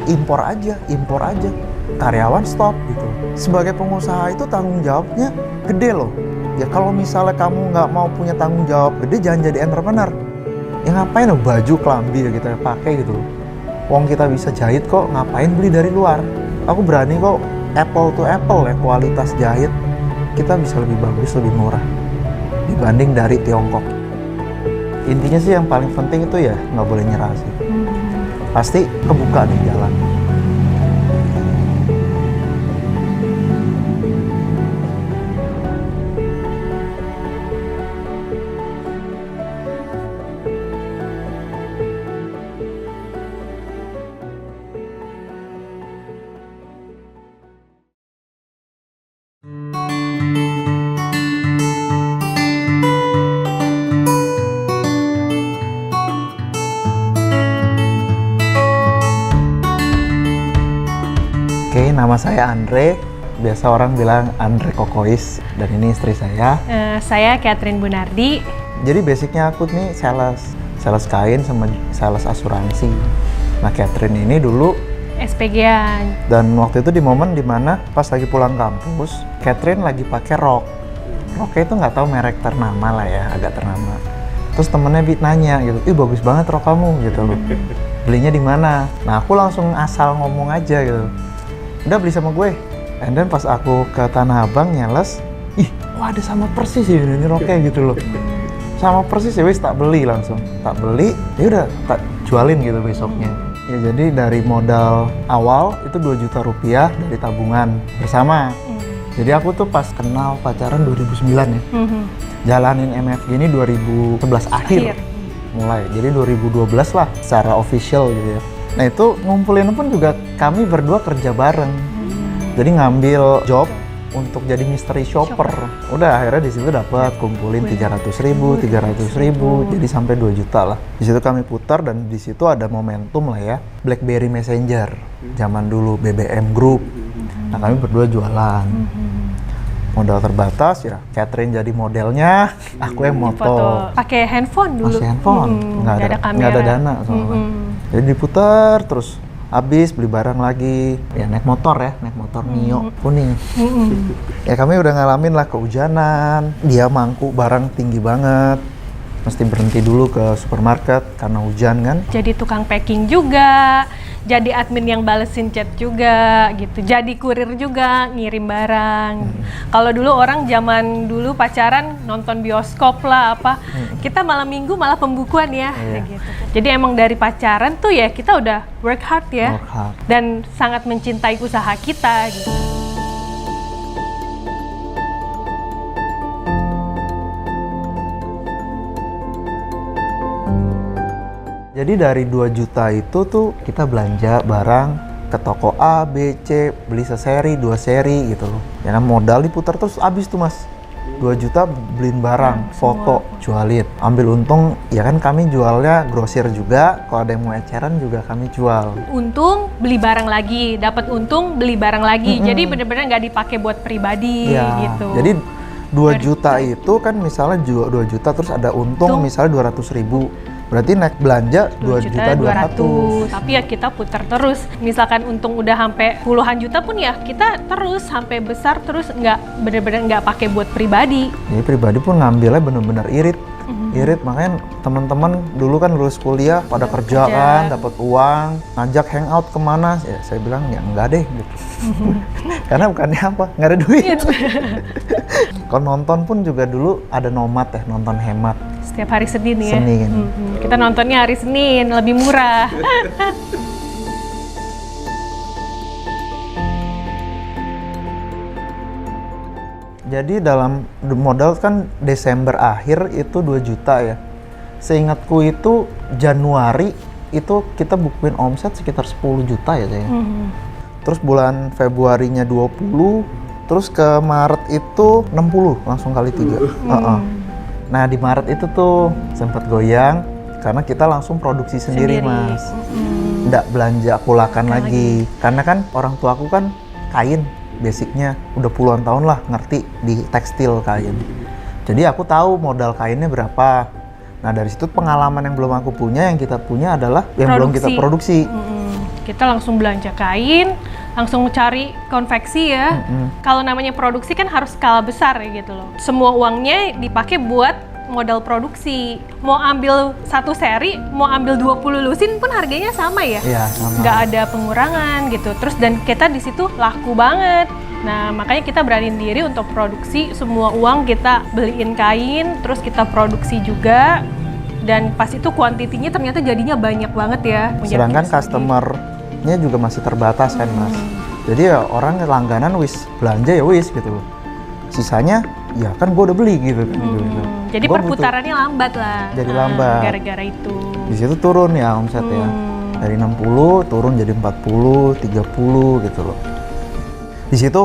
impor aja. Karyawan stop gitu. Sebagai pengusaha itu tanggung jawabnya gede loh. Ya kalau misalnya kamu nggak mau punya tanggung jawab gede, jangan jadi entrepreneur. Ya ngapain loh baju kelambi ya kita pakai gitu. Wong kita bisa jahit kok, ngapain beli dari luar? Aku berani kok apple to apple ya, kualitas jahit kita bisa lebih bagus, lebih murah dibanding dari Tiongkok. Intinya sih yang paling penting itu ya nggak boleh nyerah sih. Pasti kebuka nih jalan. Oke, nama saya Andre. Biasa orang bilang Andre Kokois. Dan ini istri saya. Saya Catherine Bunardi. Jadi basicnya aku nih sales kain sama sales asuransi. Nah, Catherine ini dulu SPG-an. dan waktu itu di momen dimana pas lagi pulang kampus, Catherine lagi pakai rok. Roknya itu nggak tahu merek ternama lah ya, agak ternama. Terus temennya nanya gitu, ih bagus banget rok kamu gitu loh. Belinya di mana? Nah, aku langsung asal ngomong aja gitu. Udah beli sama gue. And then pas aku ke Tanah Abang nyales, ih, wah ada sama persis ya ini roknya gitu loh. Sama persis ya wis tak beli langsung. Tak beli, ya udah tak jualin gitu besoknya. Ya jadi dari modal awal itu 2 juta rupiah dari tabungan bersama. Jadi aku tuh pas kenal pacaran 2009 ya. Jalanin MFG ini 2011 akhir. Mulai. Jadi 2012 lah secara official gitu ya. Nah itu ngumpulin pun juga kami berdua kerja bareng. Jadi ngambil job untuk jadi mystery shopper. Udah akhirnya di situ dapat kumpulin 300.000, jadi sampai 2 juta lah. Di situ kami putar dan di situ ada momentum lah ya. BlackBerry Messenger. Zaman dulu BBM Group. Nah kami berdua jualan. Modal terbatas ya, Catherine jadi modelnya, aku yang moto. Pakai handphone dulu. Masih handphone, nggak ada dana soalnya. Jadi diputar terus, habis beli barang lagi, ya naik motor Mio kuning. Ya kami udah ngalamin lah kehujanan, dia mangku barang tinggi banget, mesti berhenti dulu ke supermarket karena hujan kan. Jadi tukang packing juga, jadi admin yang balesin chat juga gitu, jadi kurir juga ngirim barang. Kalau dulu orang zaman dulu pacaran nonton bioskop lah apa, kita malam minggu malah pembukuan ya, gitu. Jadi emang dari pacaran tuh ya kita udah work hard ya, dan sangat mencintai usaha kita gitu. Jadi dari 2 juta itu tuh kita belanja barang ke toko A, B, C, beli seseri, 2 seri gitu loh. Ya kan modal diputar terus habis tuh mas. 2 juta beliin barang, foto, jualin. Ambil untung, ya kan kami jualnya grosir juga, kalau ada yang mau eceran juga kami jual. Untung beli barang lagi, dapat untung beli barang lagi. Jadi bener-bener nggak dipakai buat pribadi gitu. Jadi 2 juta itu kan misalnya 2 juta terus ada untung misalnya 200.000. Berarti naik belanja 2.200.000. Tapi ya kita putar terus. Misalkan untung udah sampai puluhan juta pun ya kita terus sampai besar terus, nggak bener-bener nggak pakai buat pribadi. Jadi pribadi pun ngambilnya bener-bener irit. Irit, makanya teman-teman dulu kan lulus kuliah pada kerja kan, dapat uang, ngajak hangout kemana, ya saya bilang ya enggak deh gitu. Karena bukannya apa, nggak ada duit. Kalau nonton pun juga dulu ada nomad ya, nonton hemat. Setiap hari Senin ya. Senin. Kita nontonnya hari Senin, lebih murah. Jadi dalam modal kan Desember akhir itu 2 juta ya. Seingatku itu Januari itu kita bukuin omset sekitar 10 juta ya saya. Terus bulan Februarinya 20, terus ke Maret itu 60 langsung kali 3. Nah di Maret itu tuh sempat goyang karena kita langsung produksi sendiri. Mas. Nggak belanja kulakan lagi. Karena kan orang tuaku kan kain. Basicnya udah puluhan tahun lah ngerti di tekstil kain. Jadi aku tahu modal kainnya berapa. Nah dari situ pengalaman yang belum aku punya, yang kita punya adalah yang belum kita produksi. Kita langsung belanja kain, langsung cari konveksi ya. Kalau namanya produksi kan harus skala besar ya gitu loh. Semua uangnya dipakai buat modal produksi. Mau ambil satu seri, mau ambil 20 lusin pun harganya sama ya. Iya, sama. Nggak ada pengurangan gitu. Terus dan kita di situ laku banget. Nah, makanya kita beraniin diri untuk produksi. Semua uang kita beliin kain, terus kita produksi juga. Dan pas itu kuantitinya ternyata jadinya banyak banget ya. Sedangkan customer-nya juga masih terbatas kan Mas. Jadi ya orang langganan wis belanja ya wis gitu loh. Sisanya ya kan gue udah beli gitu kan. Gitu. Jadi Gua perputarannya lambat lah. Jadi lambat. Gara-gara itu. Di situ turun ya omset ya. Dari 60 turun jadi 40, 30 gitu loh. Di situ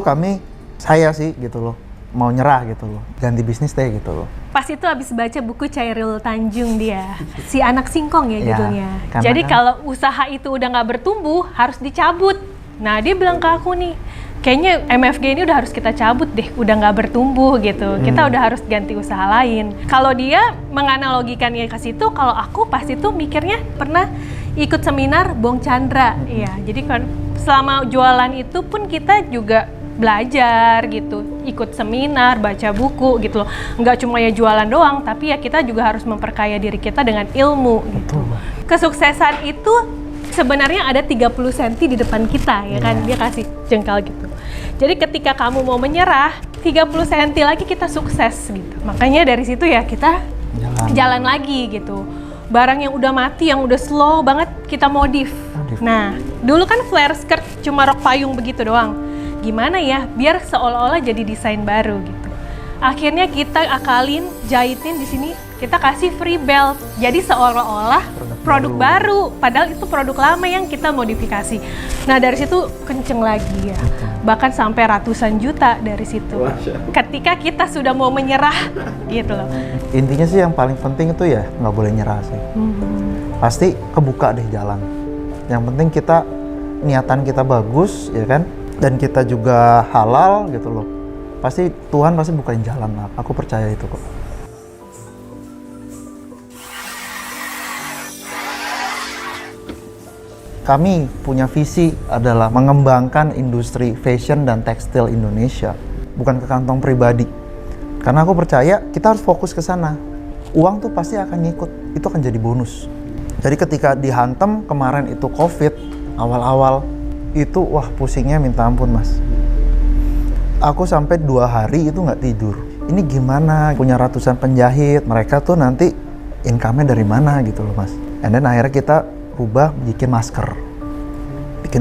saya sih gitu loh, mau nyerah gitu loh, ganti bisnis deh gitu loh. Pas itu habis baca buku Chairul Tanjung dia, si anak singkong ya judulnya. Jadi kan, kalau usaha itu udah nggak bertumbuh, harus dicabut. Nah dia bilang ke aku nih, kayaknya MFG ini udah harus kita cabut deh, udah nggak bertumbuh gitu. Kita udah harus ganti usaha lain. Kalau dia menganalogikannya ke situ, kalau aku pas itu mikirnya pernah ikut seminar Bong Chandra. Iya, jadi kan selama jualan itu pun kita juga belajar gitu, ikut seminar, baca buku gitu loh. Nggak cuma ya jualan doang, tapi ya kita juga harus memperkaya diri kita dengan ilmu gitu. Kesuksesan itu sebenarnya ada 30 cm di depan kita ya kan, dia kasih jengkal gitu. Jadi ketika kamu mau menyerah, 30 cm lagi kita sukses gitu. Makanya dari situ ya kita jalan lagi gitu. Barang yang udah mati, yang udah slow banget kita modif. Nah, dulu kan flare skirt cuma rok payung begitu doang. Gimana ya, biar seolah-olah jadi desain baru gitu. Akhirnya kita akalin, jahitin di sini, kita kasih free belt. Jadi seolah-olah produk baru, padahal itu produk lama yang kita modifikasi. Nah dari situ kenceng lagi ya, bahkan sampai ratusan juta dari situ. Ketika kita sudah mau menyerah, gitu loh. Intinya sih yang paling penting itu ya nggak boleh nyerah sih. Pasti kebuka deh jalan. Yang penting kita niatan kita bagus ya kan, dan kita juga halal gitu loh. Pasti Tuhan pasti bukain jalan lah. Aku percaya itu kok. Kami punya visi adalah mengembangkan industri fashion dan tekstil Indonesia, bukan ke kantong pribadi. Karena aku percaya kita harus fokus ke sana. Uang tuh pasti akan ngikut, itu akan jadi bonus. Jadi ketika dihantam kemarin itu COVID, awal-awal itu wah pusingnya minta ampun Mas. Aku sampai 2 hari itu nggak tidur. Ini gimana, punya ratusan penjahit, mereka tuh nanti income-nya dari mana gitu loh Mas. And then akhirnya kita rubah bikin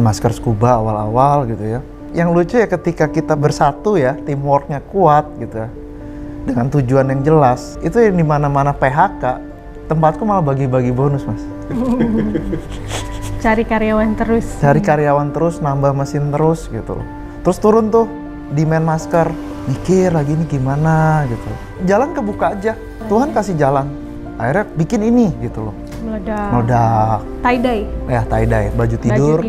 masker scuba awal-awal gitu ya. Yang lucu ya ketika kita bersatu ya, teamworknya kuat gitu ya, dengan tujuan yang jelas, itu yang di mana-mana PHK, tempatku malah bagi-bagi bonus Mas. Cari karyawan terus, nambah mesin terus gitu loh. Terus turun tuh demand masker, mikir lagi ini gimana gitu. Jalan kebuka aja, Tuhan kasih jalan. Akhirnya bikin ini gitu loh. Meledak. Tie-dye. Ya tie-dye, baju tidur.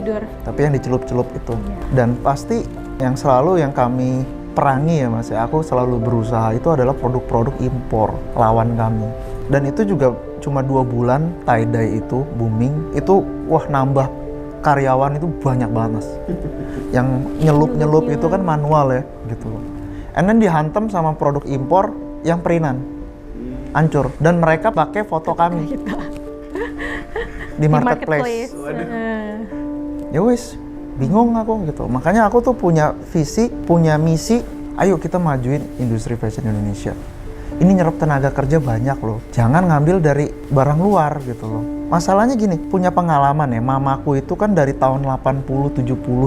Tapi yang dicelup-celup itu. Dan pasti yang selalu yang kami perangi ya Mas, aku selalu berusaha itu adalah produk-produk impor lawan kami. Dan itu juga cuma 2 bulan tie-dye itu booming, itu wah nambah karyawan itu banyak banget Mas. Yang nyelup itu kan manual ya gitu loh. And then dihantam sama produk impor yang printan. Hancur. Dan mereka pakai foto kami di marketplace. Ya wis, bingung aku gitu. Makanya aku tuh punya visi, punya misi, ayo kita majuin industri fashion Indonesia. Ini nyerap tenaga kerja banyak loh. Jangan ngambil dari barang luar gitu loh. Masalahnya gini, punya pengalaman ya, mamaku itu kan dari tahun 80-70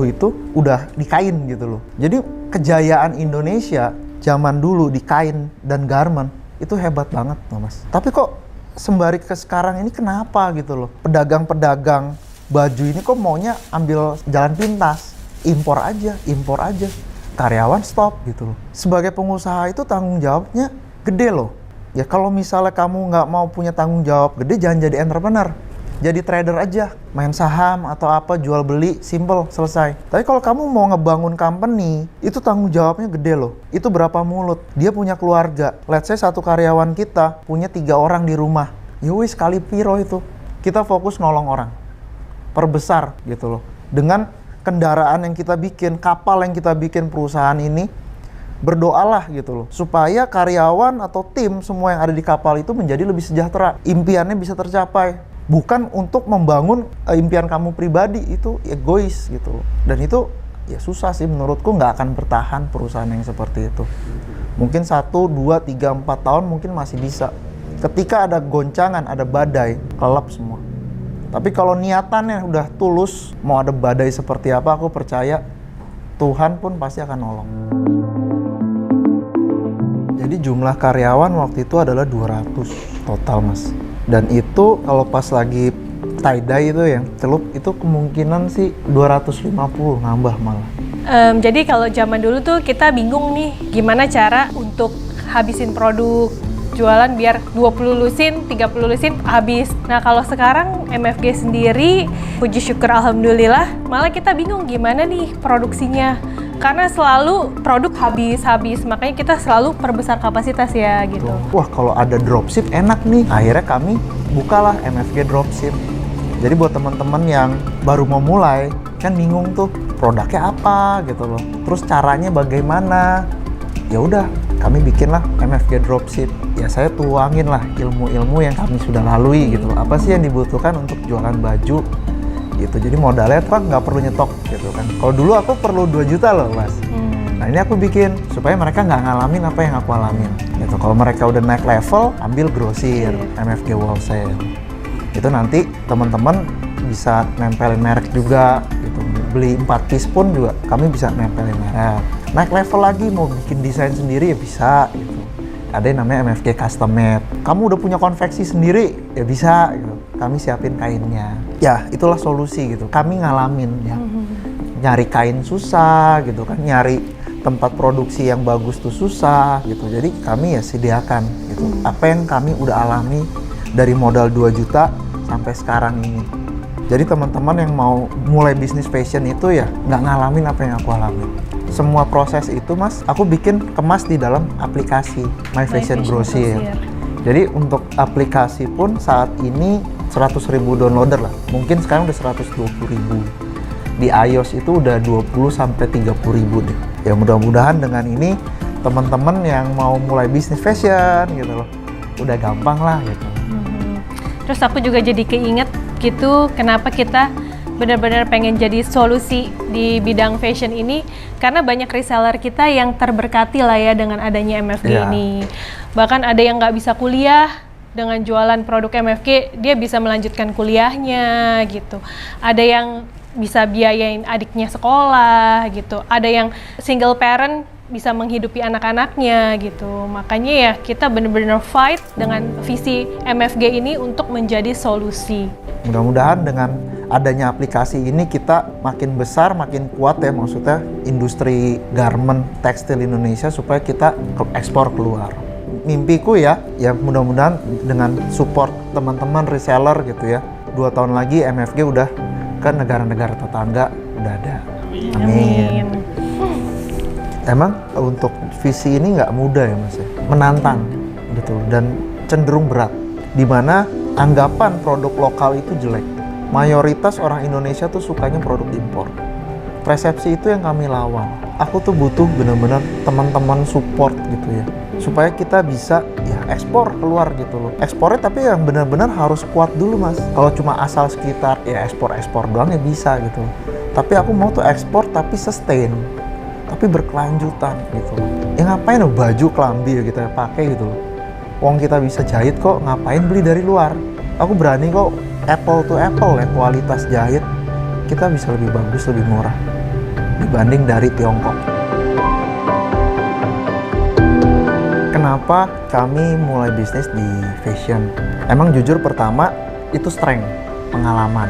itu udah di kain gitu loh. Jadi kejayaan Indonesia zaman dulu di kain dan garment itu hebat banget loh Mas. Tapi kok sembari ke sekarang ini kenapa gitu loh, pedagang-pedagang baju ini kok maunya ambil jalan pintas, impor aja, karyawan stop gitu loh. Sebagai pengusaha itu tanggung jawabnya gede loh. Ya kalau misalnya kamu nggak mau punya tanggung jawab gede, jangan jadi entrepreneur, jadi trader aja, main saham atau apa, jual beli, simple, selesai. Tapi kalau kamu mau ngebangun company, itu tanggung jawabnya gede loh. Itu berapa mulut, dia punya keluarga. Let's say satu karyawan kita punya 3 orang di rumah, yowis kali piro itu. Kita fokus nolong orang, perbesar gitu loh. dengan kendaraan yang kita bikin, kapal yang kita bikin perusahaan ini, berdoalah gitu loh, supaya karyawan atau tim semua yang ada di kapal itu menjadi lebih sejahtera, impiannya bisa tercapai. Bukan untuk membangun impian kamu pribadi, itu egois gitu loh. Dan itu ya susah sih menurutku, nggak akan bertahan perusahaan yang seperti itu. Mungkin 1, 2, 3, 4 tahun mungkin masih bisa. Ketika ada goncangan, ada badai, kelap semua. Tapi kalau niatannya udah tulus, mau ada badai seperti apa, aku percaya Tuhan pun pasti akan nolong. Jadi jumlah karyawan waktu itu adalah 200 total, Mas. Dan itu kalau pas lagi tie-dye itu yang celup, itu kemungkinan sih 250 nambah malah. Jadi kalau zaman dulu tuh kita bingung nih, gimana cara untuk habisin produk, jualan biar 20 lusin, 30 lusin habis. Nah kalau sekarang MFG sendiri, puji syukur alhamdulillah, malah kita bingung gimana nih produksinya. Karena selalu produk habis, makanya kita selalu perbesar kapasitas ya gitu. Wah kalau ada dropship enak nih. Akhirnya kami bukalah MFG Dropship. Jadi buat teman-teman yang baru mau mulai, kan bingung tuh produknya apa gitu loh. Terus caranya bagaimana? Ya udah, kami bikinlah MFG Dropship. Ya saya tuangin lah ilmu-ilmu yang kami sudah lalui gitu loh. Apa sih yang dibutuhkan untuk jualan baju gitu. Jadi modalnya tuh kan nggak perlu nyetok gitu kan. Kalau dulu aku perlu 2 juta loh Mas. Nah ini aku bikin supaya mereka nggak ngalamin apa yang aku alamin gitu. Kalau mereka udah naik level, ambil grosir, MFG wholesale. Itu nanti teman-teman bisa nempelin merek juga gitu. Beli 4 piece pun juga kami bisa nempelin merek. Naik level lagi mau bikin desain sendiri ya bisa gitu. Ada yang namanya MFG custom made. Kamu udah punya konveksi sendiri ya bisa gitu. Kami siapin kainnya. Ya itulah solusi gitu. Kami ngalamin ya. Nyari kain susah gitu kan. Nyari tempat produksi yang bagus tuh susah gitu. Jadi kami ya sediakan gitu. Apa yang kami udah alami dari modal 2 juta sampai sekarang ini. Jadi teman-teman yang mau mulai bisnis fashion itu ya nggak ngalamin apa yang aku alami. Semua proses itu Mas, aku bikin kemas di dalam aplikasi My Fashion Grocery. Jadi untuk aplikasi pun saat ini 100.000 downloader lah. Mungkin sekarang udah 120.000. Di iOS itu udah 20-30.000 deh. Ya mudah-mudahan dengan ini teman-teman yang mau mulai bisnis fashion gitu loh, udah gampang lah gitu. Terus aku juga jadi keinget gitu, kenapa kita benar-benar pengen jadi solusi di bidang fashion ini, karena banyak reseller kita yang terberkati lah ya dengan adanya MFG ini. Bahkan ada yang nggak bisa kuliah, dengan jualan produk MFG dia bisa melanjutkan kuliahnya gitu. Ada yang bisa biayain adiknya sekolah gitu. Ada yang single parent bisa menghidupi anak-anaknya gitu. Makanya ya kita benar-benar fight dengan visi MFG ini untuk menjadi solusi. Mudah-mudahan dengan adanya aplikasi ini kita makin besar, makin kuat ya, maksudnya industri garment tekstil Indonesia supaya kita ekspor keluar. Mimpiku ya mudah-mudahan dengan support teman-teman reseller gitu ya, 2 tahun lagi MFG udah ke negara-negara tetangga udah ada. Amin. Emang untuk visi ini nggak mudah ya Mas ya, menantang gitu dan cenderung berat, dimana anggapan produk lokal itu jelek. Mayoritas orang Indonesia tuh sukanya produk impor. Persepsi itu yang kami lawan. Aku tuh butuh benar-benar teman-teman support gitu ya, supaya kita bisa ya ekspor keluar gitu loh. Ekspornya tapi yang benar-benar harus kuat dulu Mas. Kalau cuma asal sekitar ya ekspor doang ya bisa gitu. Tapi aku mau tuh ekspor tapi sustain, tapi berkelanjutan gitu loh. Ya ngapain loh baju kelambi ya kita pakai gitu loh. Wong kita bisa jahit kok, ngapain beli dari luar? Aku berani kok apple to apple ya, kualitas jahit kita bisa lebih bagus, lebih murah dibanding dari Tiongkok. Kenapa kami mulai bisnis di fashion? Emang jujur pertama itu strength, pengalaman.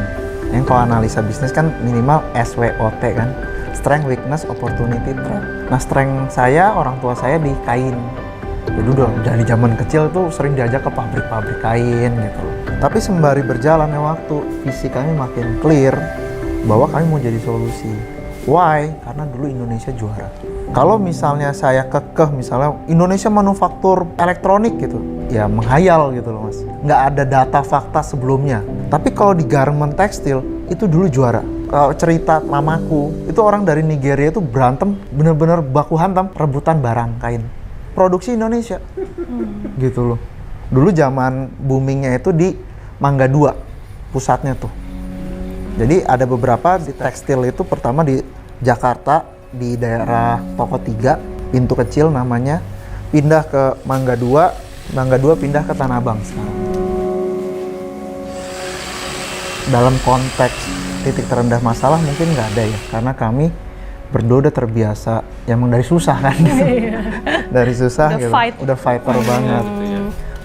Yang kalau analisa bisnis kan minimal SWOT kan, strength, weakness, opportunity, threat. Nah strength saya, orang tua saya di kain. Jadi udah dari zaman kecil tuh sering diajak ke pabrik-pabrik kain gitu loh. Tapi sembari berjalannya waktu, visi kami makin clear bahwa kami mau jadi solusi. Why? Karena dulu Indonesia juara. Kalau misalnya saya kekeh misalnya Indonesia manufaktur elektronik gitu, ya menghayal gitu loh Mas. Nggak ada data fakta sebelumnya. Tapi kalau di garment tekstil itu dulu juara. cerita mamaku, itu orang dari Nigeria itu berantem, bener-bener baku hantam, rebutan barang kain. Produksi Indonesia. Gitu loh. Dulu zaman boomingnya itu di Mangga 2, pusatnya tuh. Jadi ada beberapa di tekstil itu, pertama di Jakarta, di daerah Toko 3, pintu kecil namanya, pindah ke Mangga 2, Mangga 2 pindah ke Tanah Abang sekarang. Dalam konteks titik terendah masalah mungkin nggak ada ya, karena kami berdua udah terbiasa, emang dari susah kan. Dari susah gitu, udah fighter banget.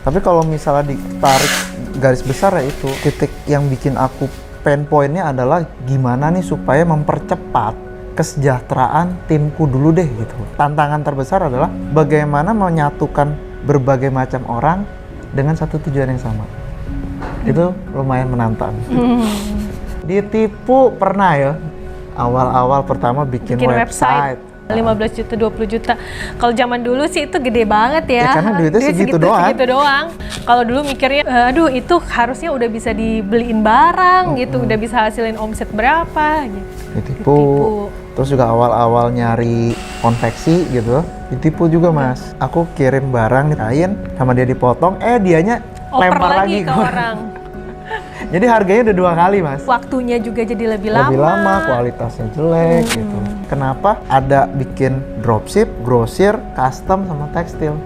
Tapi kalau misalnya ditarik garis besar ya itu, titik yang bikin aku pain point-nya adalah gimana nih supaya mempercepat kesejahteraan timku dulu deh gitu. Tantangan terbesar adalah bagaimana menyatukan berbagai macam orang dengan satu tujuan yang sama. Itu lumayan menantang. Ditipu pernah ya, awal-awal pertama bikin website. 15 juta, 20 juta. Kalau zaman dulu sih itu gede banget ya. Ya karena duitnya segitu doang. Kalau dulu mikirnya, aduh itu harusnya udah bisa dibeliin barang gitu, udah bisa hasilin omset berapa gitu. Ditipu. Terus juga awal-awal nyari konveksi gitu, ditipu juga mas. Aku kirim barang kain, sama dia dipotong, dianya lempar lagi ke orang. Jadi harganya udah 2 kali mas. Waktunya juga jadi lebih lama. Lebih lama, kualitasnya jelek gitu. Kenapa ada bikin dropship, grosir, custom, sama tekstil?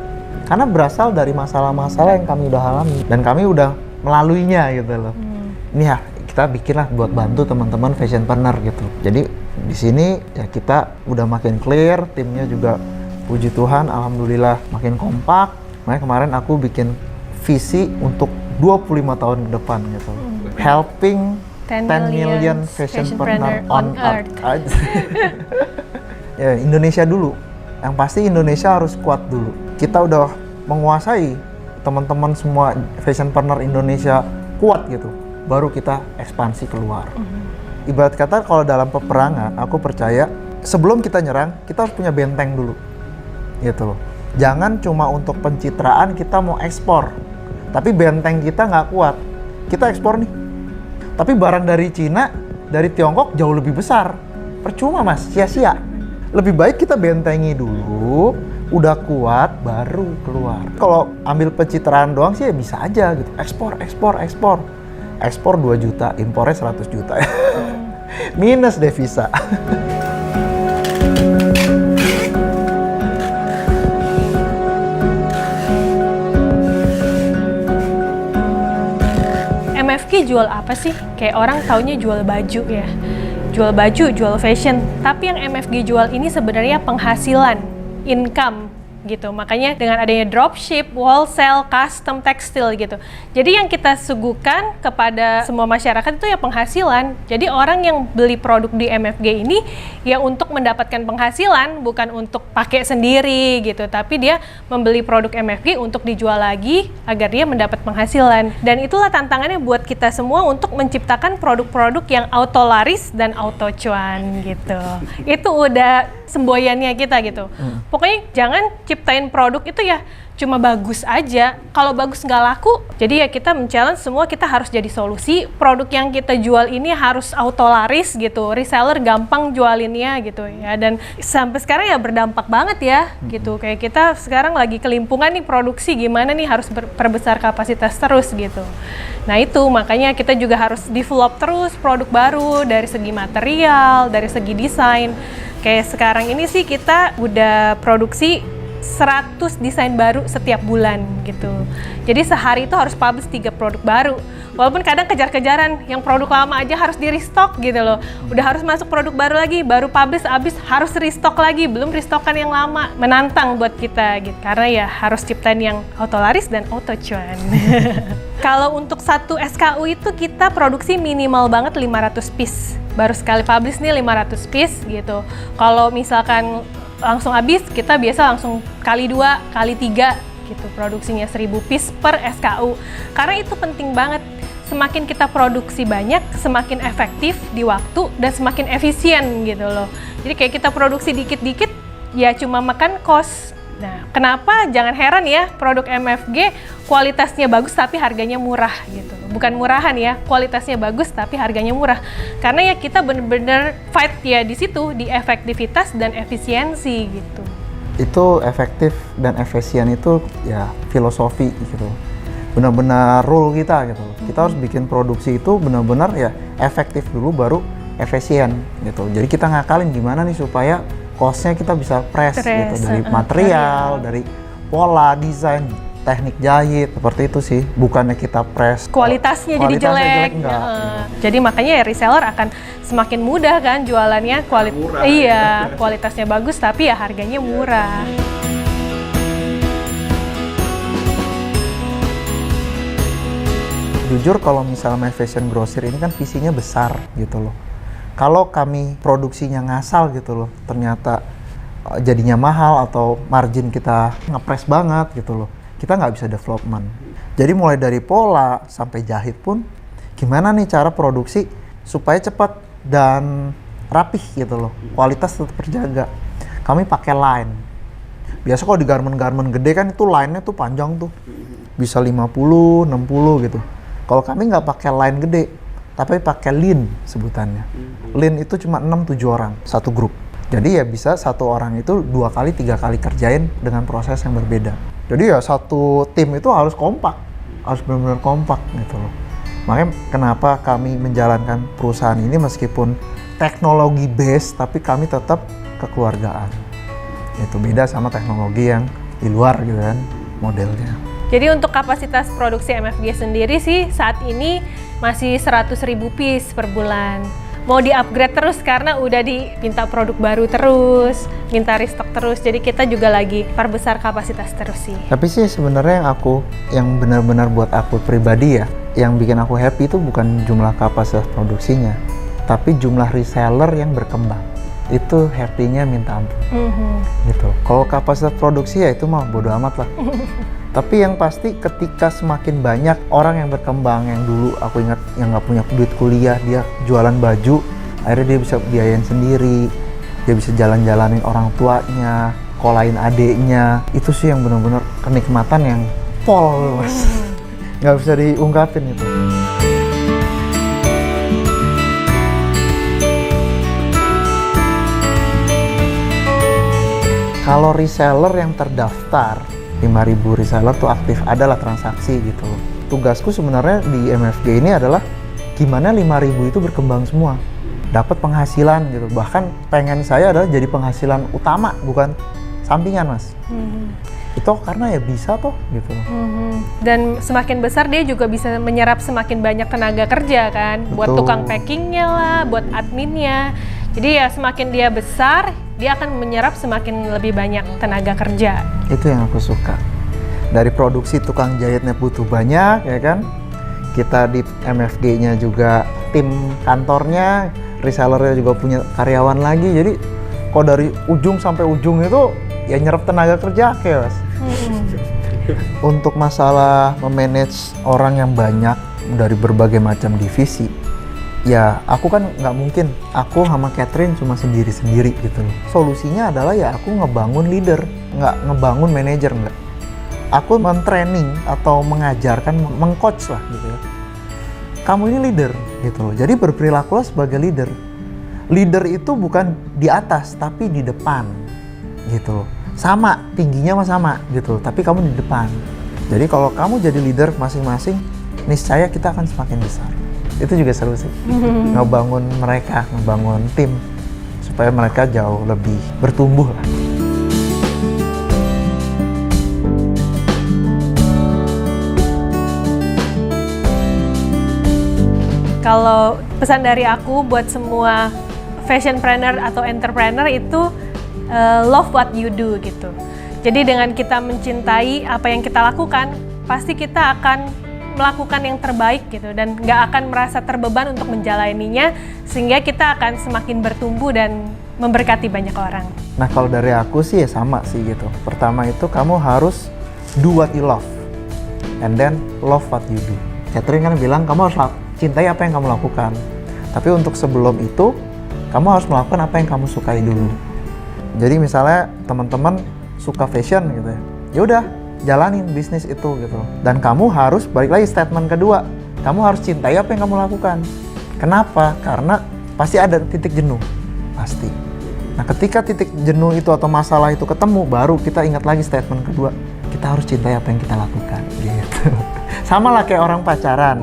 Karena berasal dari masalah-masalah yang kami udah alami dan kami udah melaluinya gitu loh. Ini ya kita bikinlah buat bantu teman-teman fashion partner gitu. Jadi di sini ya kita udah makin clear, timnya juga puji Tuhan, alhamdulillah makin kompak. Makanya kemarin aku bikin visi untuk 25 tahun ke depan gitu. Helping 10 million fashion partner on earth. Ya, Indonesia dulu. Yang pasti Indonesia harus kuat dulu. Kita udah menguasai, teman-teman semua fashion partner Indonesia kuat gitu. Baru kita ekspansi keluar. Ibarat kata kalau dalam peperangan, aku percaya sebelum kita nyerang, kita harus punya benteng dulu. Gitu loh. Jangan cuma untuk pencitraan kita mau ekspor. Tapi benteng kita nggak kuat. Kita ekspor nih. Tapi barang dari Cina, dari Tiongkok jauh lebih besar. Percuma mas, sia-sia. Lebih baik kita bentengi dulu, udah kuat, baru keluar. Kalau ambil pencitraan doang sih ya bisa aja gitu. Ekspor. Ekspor 2 juta, impornya 100 juta. Minus devisa. MFG jual apa sih? Kayak orang taunya jual baju ya. Jual baju, jual fashion. Tapi yang MFG jual ini sebenarnya penghasilan, income gitu. Makanya dengan adanya dropship, wholesale, custom, tekstil gitu. Jadi yang kita suguhkan kepada semua masyarakat itu ya penghasilan. Jadi orang yang beli produk di MFG ini ya untuk mendapatkan penghasilan, bukan untuk pakai sendiri gitu. Tapi dia membeli produk MFG untuk dijual lagi agar dia mendapat penghasilan. Dan itulah tantangannya buat kita semua untuk menciptakan produk-produk yang auto laris dan auto cuan gitu. Itu udah semboyannya kita gitu. Pokoknya jangan ciptain produk itu ya cuma bagus aja. Kalau bagus nggak laku, jadi ya kita men-challenge semua, kita harus jadi solusi. Produk yang kita jual ini harus auto laris gitu, reseller gampang jualinnya gitu ya. Dan sampai sekarang ya berdampak banget ya gitu. Kayak kita sekarang lagi kelimpungan nih produksi, gimana nih harus perbesar kapasitas terus gitu. Nah itu makanya kita juga harus develop terus produk baru dari segi material, dari segi desain. Kayak sekarang ini sih kita udah produksi 100 desain baru setiap bulan gitu. Jadi sehari itu harus publish 3 produk baru. Walaupun kadang kejar-kejaran, yang produk lama aja harus di restock gitu loh. Udah harus masuk produk baru lagi, baru publish abis harus restock lagi, belum restockan yang lama. Menantang buat kita gitu. Karena ya harus ciptain yang auto laris dan auto cuan. Kalau untuk satu SKU itu kita produksi minimal banget 500 piece. Baru sekali publish nih 500 piece gitu. Kalau misalkan langsung habis, kita biasa langsung kali 2, kali 3 gitu produksinya 1000 piece per SKU. Karena itu penting banget. Semakin kita produksi banyak, semakin efektif di waktu dan semakin efisien gitu loh. Jadi kayak kita produksi dikit-dikit ya cuma makan cost Nah, kenapa? Jangan heran ya, produk MFG kualitasnya bagus tapi harganya murah gitu. Bukan murahan ya, kualitasnya bagus tapi harganya murah. Karena ya kita bener-bener fight ya di situ, di efektivitas dan efisiensi gitu. Itu efektif dan efisien itu ya filosofi gitu. Benar-benar rule kita gitu. Kita harus bikin produksi itu benar-benar ya efektif dulu baru efisien gitu. Jadi kita ngakalin gimana nih supaya cost-nya kita bisa press gitu, dari material, dari pola, desain, teknik jahit, seperti itu sih. Bukannya kita press kualitasnya jadi jelek. Enggak. Jadi makanya ya reseller akan semakin mudah kan jualannya, iya, kualitasnya bagus tapi ya harganya murah. Jujur kalau misalnya fashion grocer ini kan visinya besar gitu loh. Kalau kami produksinya ngasal gitu loh, ternyata jadinya mahal atau margin kita ngepres banget gitu loh, kita nggak bisa development. Jadi mulai dari pola sampai jahit pun, gimana nih cara produksi supaya cepat dan rapih gitu loh, kualitas tetap terjaga. Kami pakai line. Biasa kalau di garment-garment gede kan itu line-nya tuh panjang tuh, bisa 50, 60 gitu. Kalau kami nggak pakai line gede, tapi pakai lean sebutannya. Lean itu cuma 6-7 orang, satu grup. Jadi ya bisa satu orang itu 2 kali, 3 kali kerjain dengan proses yang berbeda. Jadi ya satu tim itu harus kompak, harus benar-benar kompak gitu loh. Makanya kenapa kami menjalankan perusahaan ini meskipun teknologi base, tapi kami tetap kekeluargaan. Itu beda sama teknologi yang di luar gitu kan, modelnya. Jadi untuk kapasitas produksi MFG sendiri sih saat ini masih 100.000 piece per bulan. Mau di-upgrade terus karena udah diminta produk baru terus, minta restock terus. Jadi kita juga lagi perbesar kapasitas terus sih. Tapi sih sebenarnya yang benar-benar buat aku pribadi ya, yang bikin aku happy itu bukan jumlah kapasitas produksinya, tapi jumlah reseller yang berkembang. Itu happy-nya minta ampun. Gitu. Kalau kapasitas produksi ya itu mah bodo amat lah. Tapi yang pasti ketika semakin banyak orang yang berkembang, yang dulu aku ingat yang nggak punya duit kuliah, dia jualan baju, akhirnya dia bisa biayain sendiri, dia bisa jalan-jalanin orang tuanya, kolain adeknya, itu sih yang benar-benar kenikmatan yang pol mas, nggak bisa diungkapin itu. Kalau reseller yang terdaftar 5.000 reseller tuh aktif, adalah transaksi gitu loh. Tugasku sebenarnya di MFG ini adalah gimana 5.000 itu berkembang semua, dapat penghasilan gitu. Bahkan pengen saya adalah jadi penghasilan utama, bukan sampingan mas. Itu karena ya bisa toh gitu loh. Dan semakin besar dia juga bisa menyerap semakin banyak tenaga kerja kan. Buat Betul. tukang packingnya lah, buat adminnya. Jadi ya semakin dia besar, dia akan menyerap semakin lebih banyak tenaga kerja. Itu yang aku suka. Dari produksi tukang jahitnya butuh banyak ya kan. Kita di MFG-nya juga tim kantornya, resellernya juga punya karyawan lagi. Jadi kalau dari ujung sampai ujung itu ya nyerap tenaga kerja mas. Untuk masalah memanage orang yang banyak dari berbagai macam divisi, ya aku kan nggak mungkin aku sama Catherine cuma sendiri-sendiri gitu loh. Solusinya adalah ya aku ngebangun leader, nggak ngebangun manajer, nggak. Aku men-training atau mengajarkan, meng-coach lah gitu ya. Kamu ini leader gitu loh, jadi berperilakulah sebagai leader. Leader itu bukan di atas tapi di depan gitu loh. Sama, tingginya mah sama gitu, tapi kamu di depan. Jadi kalau kamu jadi leader masing-masing, niscaya kita akan semakin besar. Itu juga seru sih, ngebangun mereka, ngebangun tim supaya mereka jauh lebih bertumbuh lah. Kalau pesan dari aku buat semua fashionpreneur atau entrepreneur itu love what you do gitu. Jadi dengan kita mencintai apa yang kita lakukan, pasti kita akan melakukan yang terbaik gitu dan nggak akan merasa terbeban untuk menjalaninya, sehingga kita akan semakin bertumbuh dan memberkati banyak orang. Nah kalau dari aku sih ya sama sih gitu. Pertama itu kamu harus do what you love and then love what you do. Catherine kan bilang kamu harus cintai apa yang kamu lakukan. Tapi untuk sebelum itu kamu harus melakukan apa yang kamu sukai dulu. Jadi misalnya teman-teman suka fashion gitu ya. Ya udah, jalanin bisnis itu gitu. Dan kamu harus balik lagi statement kedua. Kamu harus cintai apa yang kamu lakukan. Kenapa? Karena pasti ada titik jenuh. Pasti. Nah, ketika titik jenuh itu atau masalah itu ketemu, baru kita ingat lagi statement kedua. Kita harus cintai apa yang kita lakukan gitu. Sama lah kayak orang pacaran.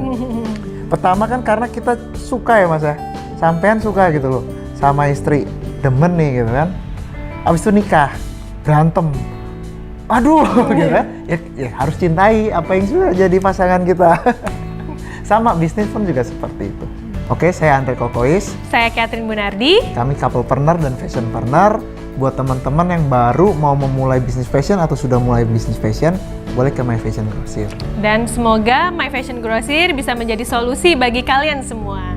Pertama kan karena kita suka ya Mas ya. Sampean suka gitu loh sama istri, demen nih gitu kan. Abis itu nikah, berantem. Aduh gitu kan. Ya harus cintai apa yang sudah jadi pasangan kita. Sama bisnis pun juga seperti itu. Oke, saya Andre Kokois. Saya Catherine Bunardi. Kami couplepreneur dan fashionpreneur. Buat teman-teman yang baru mau memulai bisnis fashion atau sudah mulai bisnis fashion, boleh ke My Fashion Grosir. Dan semoga My Fashion Grosir bisa menjadi solusi bagi kalian semua.